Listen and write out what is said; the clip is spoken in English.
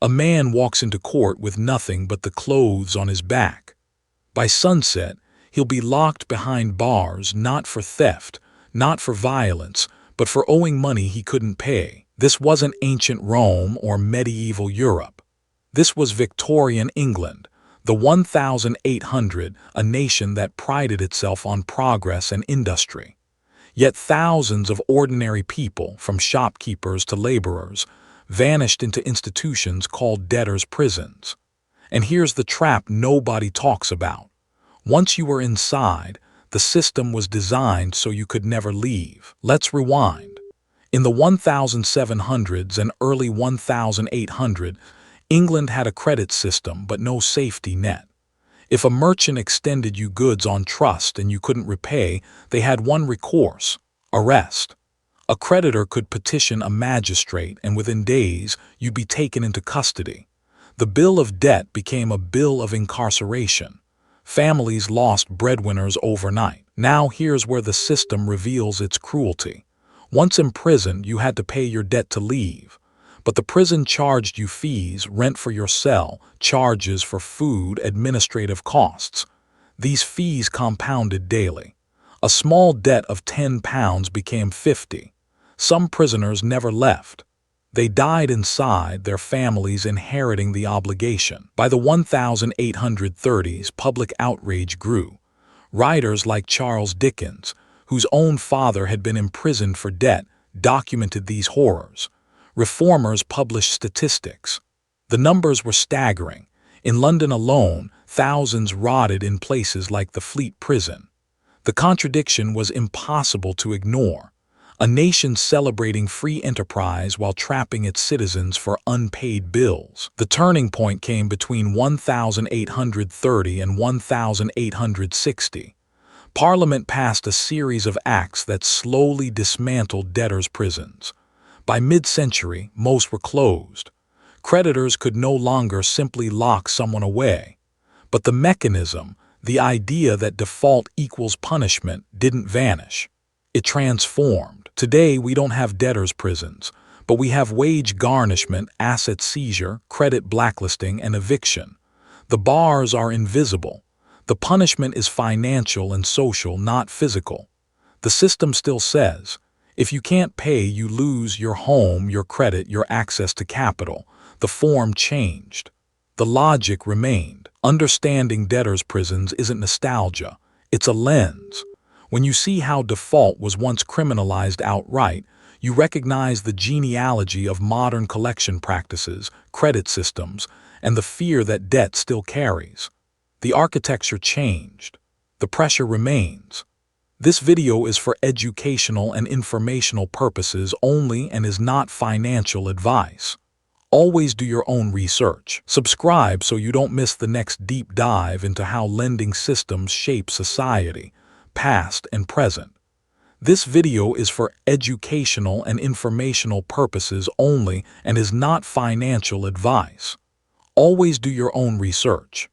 A man walks into court with nothing but the clothes on his back. By sunset, he'll be locked behind bars not for theft, not for violence, but for owing money he couldn't pay. This wasn't ancient Rome or medieval Europe. This was Victorian England, the 1800, a nation that prided itself on progress and industry. Yet thousands of ordinary people, from shopkeepers to laborers, vanished into institutions called debtors' prisons. And here's the trap nobody talks about. Once you were inside, the system was designed so you could never leave. Let's rewind. In the 1700s and early 1800s, England had a credit system but no safety net. If a merchant extended you goods on trust and you couldn't repay, they had one recourse: arrest. A creditor could petition a magistrate, and within days you'd be taken into custody. The bill of debt became a bill of incarceration. Families lost breadwinners overnight. Now here's where the system reveals its cruelty. Once imprisoned, you had to pay your debt to leave. But the prison charged you fees, rent for your cell, charges for food, administrative costs. These fees compounded daily. A small debt of £10 became 50. Some prisoners never left. They died inside, their families inheriting the obligation. By the 1830s, public outrage grew. Writers like Charles Dickens, whose own father had been imprisoned for debt, documented these horrors. Reformers published statistics. The numbers were staggering. In London alone, thousands rotted in places like the Fleet Prison. The contradiction was impossible to ignore. A nation celebrating free enterprise while trapping its citizens for unpaid bills. The turning point came between 1830 and 1860. Parliament passed a series of acts that slowly dismantled debtors' prisons. By mid-century, most were closed. Creditors could no longer simply lock someone away. But the mechanism, the idea that default equals punishment, didn't vanish. It transformed. Today, we don't have debtors' prisons, but we have wage garnishment, asset seizure, credit blacklisting, and eviction. The bars are invisible. The punishment is financial and social, not physical. The system still says, if you can't pay, you lose your home, your credit, your access to capital. The form changed. The logic remained. Understanding debtors' prisons isn't nostalgia. It's a lens. When you see how default was once criminalized outright, you recognize the genealogy of modern collection practices, credit systems, and the fear that debt still carries. The architecture changed. The pressure remains. This video is for educational and informational purposes only and is not financial advice. Always do your own research. Subscribe so you don't miss the next deep dive into how lending systems shape society, past and present. This video is for educational and informational purposes only and is not financial advice. Always do your own research.